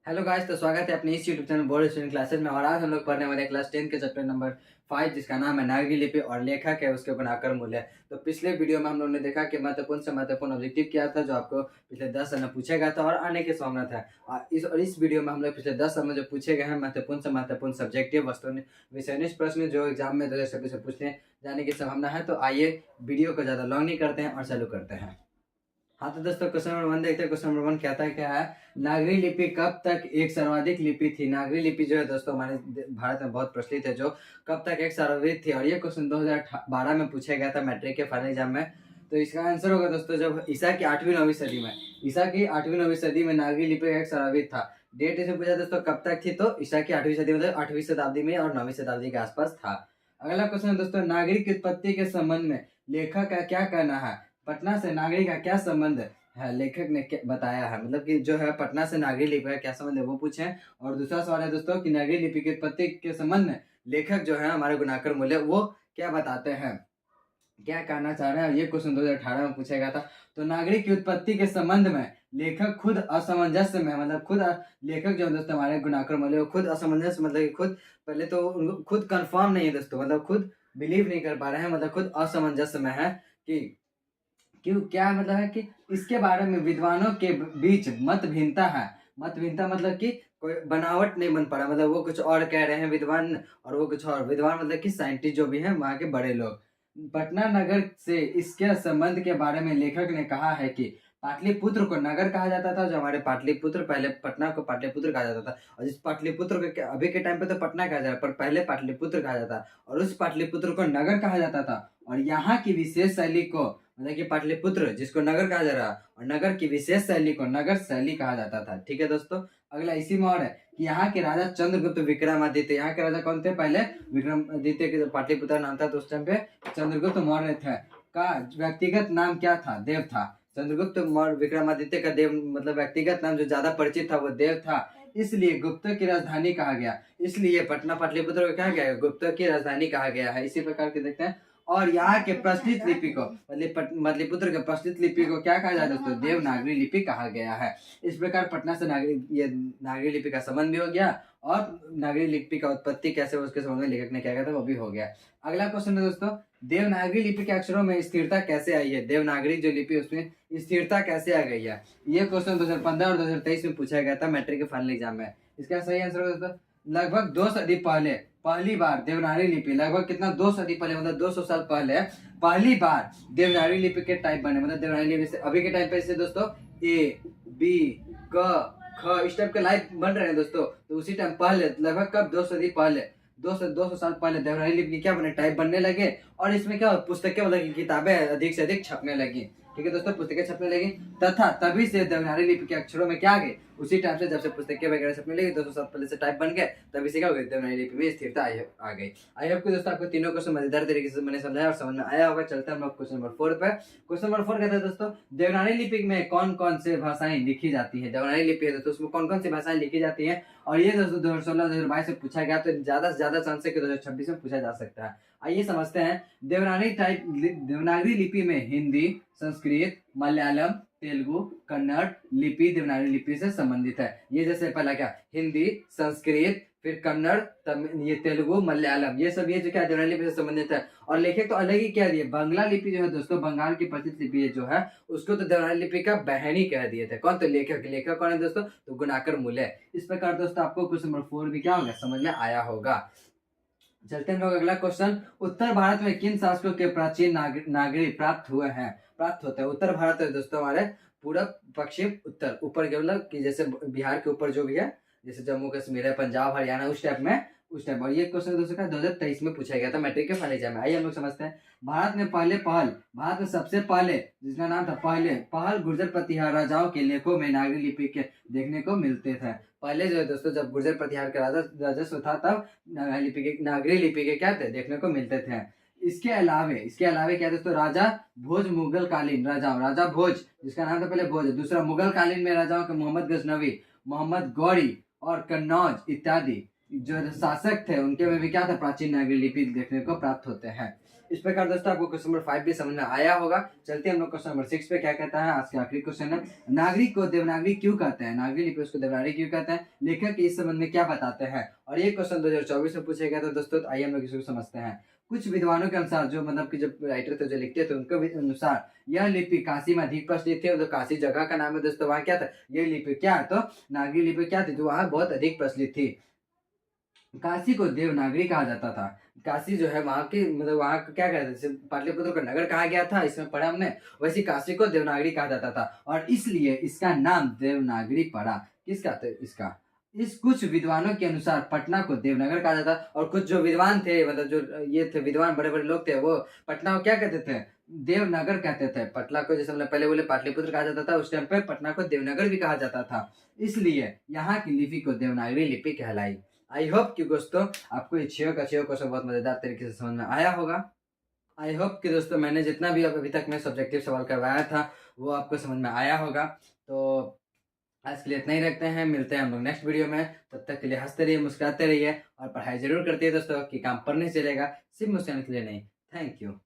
Hello guys, तो स्वागत है अपने इस YouTube channel board student classes में। और आज हम लोग पढ़ने वाले क्लास 10 के चैप्टर नंबर 5 जिसका नाम है नागरी लिपि और लेखक है उसके गुणाकर मूल्य। तो पिछले वीडियो में हम लोगों ने देखा कि महत्वपूर्ण से महत्वपूर्ण ऑब्जेक्टिव क्या था जो आपको पिछले 10 साल में पूछा गया था और आने की संभावना था। इस वीडियो में हम लोग पिछले 10 साल में जो पूछे गए हैं महत्वपूर्ण से महत्वपूर्ण सब्जेक्टिव वस्तु विषयनिष्ठ प्रश्न जो एग्जाम में 2026 से पूछने जाने की संभावना है। तो आइए वीडियो को ज़्यादा लॉन्ग नहीं करते हैं और चालू करते हैं। हाँ तो दोस्तों, क्वेश्चन नंबर 1 देखते हैं। क्वेश्चन नंबर 1 कहता है क्या है, नागरी लिपि कब तक एक सर्वाधिक लिपि थी। नागरी लिपि जो है दोस्तों हमारे भारत में बहुत प्रचलित है, जो कब तक एक सर्वाधिक थी। और ये क्वेश्चन 2012 में पूछा गया था मैट्रिक के फाइनल एग्जाम में। तो इसका आंसर होगा दोस्तों जब ईसा की 8वीं-9वीं सदी में, ईसा की 8वीं-9वीं सदी में नागरी लिपि एक सर्वाधिक था। डेट इसे पूछा दोस्तों कब तक थी, तो ईसा की 8वीं सदी मतलब 8वीं शताब्दी में और 9वीं शताब्दी के आसपास था। अगला क्वेश्चन है दोस्तों, नागरी की उत्पत्ति के संबंध में लेखक का क्या कहना है। पटना से नागरी का क्या संबंध है, लेखक ने बताया है। मतलब कि जो है पटना से नागरी लिपि का क्या संबंध है वो पूछे। और दूसरा सवाल है दोस्तों कि नागरी लिपि की उत्पत्ति के संबंध में लेखक जो है हमारे गुणाकर मूल्य वो क्या बताते हैं, क्या कहना चाह रहे हैं। ये क्वेश्चन 2018 में पूछा गया था। तो नागरी की उत्पत्ति के संबंध में लेखक खुद असमंजस में, मतलब खुद लेखक जो है दोस्तों हमारे गुणाकर मूल्य वो खुद असमंजस, मतलब कि खुद पहले तो उनको खुद कंफर्म नहीं है दोस्तों, मतलब खुद बिलीव नहीं कर पा रहे हैं, मतलब खुद असमंजस में है कि क्यों, क्या मतलब है कि इसके बारे में विद्वानों के बीच मत भिन्नता है। मत भिन्नता मतलब कि कोई बनावट नहीं बन पा रहा, मतलब वो कुछ और कह रहे हैं विद्वान और वो कुछ और। विद्वान मतलब कि साइंटिस्ट जो भी हैं वहाँ के बड़े लोग। पटना नगर से इसके संबंध के बारे में लेखक ने कहा है कि पाटलिपुत्र को नगर कहा जाता था, जो हमारे पाटलिपुत्र, पहले पटना को पाटलिपुत्र कहा जाता था। और जिस पाटलिपुत्र को अभी के टाइम पे तो पटना कहा जाता है, पर पहले पाटलिपुत्र कहा जाता और उस पाटलिपुत्र को नगर कहा जाता था। और यहाँ की विशेष शैली को, मतलब कि पाटलिपुत्र जिसको नगर कहा जा रहा है और नगर की विशेष शैली को नगर शैली कहा जाता था। ठीक है दोस्तों, अगला इसी में और है कि यहाँ के राजा चंद्रगुप्त विक्रमादित्य, यहाँ के राजा कौन थे, पहले विक्रमादित्य के पाटलिपुत्र नाम था तो उस टाइम पे चंद्रगुप्त मौर्य थे, का व्यक्तिगत नाम क्या था, देव था। चंद्रगुप्त मौर्य विक्रमादित्य का देव मतलब व्यक्तिगत नाम जो ज्यादा परिचित था वो देव था, इसलिए गुप्त की राजधानी कहा गया। इसलिए पटना पाटलिपुत्र को कहा गया, गुप्त की राजधानी कहा गया है। इसी प्रकार के देखते हैं। और यहाँ के प्रचलित लिपि को, पाटलिपुत्र के प्रचलित लिपि को क्या कहा जाता है दोस्तों, देवनागरी लिपि कहा गया है। इस प्रकार पटना से नागरी लिपि का संबंध भी हो गया और नागरी लिपि का उत्पत्ति कैसे उसके संबंध में लेखक ने क्या कहा था वो भी हो गया। अगला क्वेश्चन है दोस्तों, देवनागरी लिपि के अक्षरों में स्थिरता कैसे आई है। देवनागरी जो लिपि उसमें स्थिरता कैसे आ गई है। ये क्वेश्चन 2015 और 2023 में पूछा गया था मैट्रिक के फाइनल एग्जाम में। इसका सही आंसर होगा दोस्तों, लगभग 2 सदी पहले पहली बार देवनागरी लिपि, लगभग कितना 2 सदी पहले मतलब 200 साल पहले पहली बार देवनागरी लिपि के टाइप बने। मतलब देवनागरी लिपि से अभी के टाइप पे से दोस्तों ए बी क ख इस टाइप के लाइट बन रहे हैं दोस्तों। तो उसी टाइम पहले लगभग कब 2 सदी पहले 200 साल पहले देवनागरी लिपि क्या बने, टाइप बनने लगे। और इसमें क्या पुस्तकें मतलब की किताबें अधिक से अधिक छपने लगी। ठीक है दोस्तों, पुस्तकें छपने लगी तथा तभी से देवनागरी लिपि के अक्षरों में क्या आ गए, उसी टाइम से जब से पुस्तकें वगैरह छपने लगी 200 साल पहले से टाइप बन गए, तभी से क्या हो गया, देवनागरी लिपि में स्थिरता आ गई। आई होप कि दोस्तों आपको तीनों क्वेश्चन मजेदार तरीके से मैंने समझाया और समझ में आया होगा। चलते हैं हम लोग क्वेश्चन नंबर 4 पे। क्वेश्चन नंबर 4 कहता है दोस्तों, देवनागरी लिपि में कौन कौन से भाषाएं लिखी जाती है। देवनागरी लिपि है दोस्तों, उसमें कौन कौन सी भाषाएं लिखी जाती है। और ये दोस्तों 2016-2022 से पूछा गया, तो ज्यादा से ज्यादा चांस है कि 2026 में पूछा जा सकता है। आइए समझते हैं। देवनागरी लिपि में हिंदी, संस्कृत, मलयालम, तेलुगु, कन्नड़ लिपि देवनागरी लिपि से संबंधित है। ये जैसे पहला क्या, हिंदी, संस्कृत, फिर कन्नड़, ये तेलुगु, मलयालम, ये सब ये जो क्या देवनागरी लिपि से संबंधित है। और लेखक तो अलग ही कह दिए, बांग्ला लिपि जो है दोस्तों, बंगाल की प्रचलित लिपि जो है उसको तो देवनागरी लिपि का बहन ही कह दिए थे। कौन, तो लेखक कौन है दोस्तों, तो गुणाकर मूल्य। इस प्रकार दोस्तों आपको क्वेश्चन नंबर 4 भी क्या होगा, समझ में आया होगा। चलते हैं लोग अगला क्वेश्चन, उत्तर भारत में किन शासकों के प्राचीन नागरी प्राप्त होते हैं। उत्तर भारत है दोस्तों हमारे पूरब, पश्चिम, उत्तर, ऊपर के मतलब कि जैसे बिहार के ऊपर जो भी है, जैसे जम्मू कश्मीर है, पंजाब, हरियाणा, उस टाइप में उस टाइप। और ये क्वेश्चन दोस्तों का 2023 में पूछा गया था मैट्रिक के फाइनल एग्जाम में। आइए हम लोग समझते हैं। भारत में सबसे पहले जिसका नाम था पहल गुर्जर प्रतिहार राजाओं के लेखों में नागरी लिपि के देखने को मिलते थे। पहले जो है दोस्तों जब गुर्जर प्रतिहार का राजस्व था तब नागरी लिपि के क्या थे, देखने को मिलते थे। इसके अलावे क्या दोस्तों, राजा भोज मुगल कालीन राजा भोज जिसका नाम था पहले भोज, दूसरा मुगल कालीन में राजाओं के मोहम्मद गजनवी, मोहम्मद गौरी और कन्नौज इत्यादि जो शासक थे उनके में भी क्या था, प्राचीन नागरी लिपि देखने को प्राप्त होते हैं। इस प्रकार दोस्तों आपको क्वेश्चन नंबर 5 भी समझ में आया होगा। चलते हैं हम लोग क्वेश्चन नंबर 6 पे। क्या कहता है, आज का आखिरी क्वेश्चन है, नागरिक को देवनागरी क्यों कहते हैं? नागरी लिपि उसको देवनागरी क्यों कहते हैं? लेखक इस संबंध में क्या बताते हैं? और ये क्वेश्चन 2024 में पूछा गया था दोस्तों। तो आइए हम लोग इसको समझते हैं। कुछ विद्वानों के अनुसार, जो मतलब कि जब राइटर थे, जो लिखते थे, उनके अनुसार यह लिपि काशी में अधिक प्रचलित थी। तो काशी जगह का नाम है दोस्तों, वहाँ क्या था, ये लिपि क्या है, तो नागरी लिपि क्या थी, जो वहाँ बहुत अधिक प्रचलित थी। काशी को देवनागरी कहा जाता था। काशी जो है वहाँ की, मतलब वहाँ को क्या कहते थे, जैसे पाटलिपुत्र को नगर कहा गया था, इसमें पढ़ा हमने, वैसे काशी को देवनागरी कहा जाता था, और इसलिए इसका नाम देवनागरी पड़ा। किसका? तो इसका। इस कुछ विद्वानों के अनुसार पटना को देवनगर कहा जाता, और कुछ जो विद्वान थे, मतलब जो ये थे विद्वान, बड़े बड़े लोग थे, वो पटना को क्या कहते थे, देवनगर कहते थे। पटना को, जैसे हमने पहले बोले, पाटलिपुत्र कहा जाता था, उस टाइम पे पटना को देवनगर भी कहा जाता था। इसलिए यहाँ की लिपि को देवनागरी लिपि कहलाई। आई होप कि दोस्तों आपको ये छह का छह क्वेश्चन बहुत मजेदार तरीके से समझ में आया होगा। आई होप कि दोस्तों मैंने जितना भी अभी तक मैं सब्जेक्टिव सवाल करवाया था, वो आपको समझ में आया होगा। तो आज के लिए इतना ही रखते हैं, मिलते हैं हम लोग नेक्स्ट वीडियो में। तब तक के लिए हंसते रहिए, मुस्कुराते रहिए, और पढ़ाई जरूर करते हैं दोस्तों, कि काम पढ़ने चलेगा, सिर्फ मुस्कुराने के लिए नहीं। Thank you.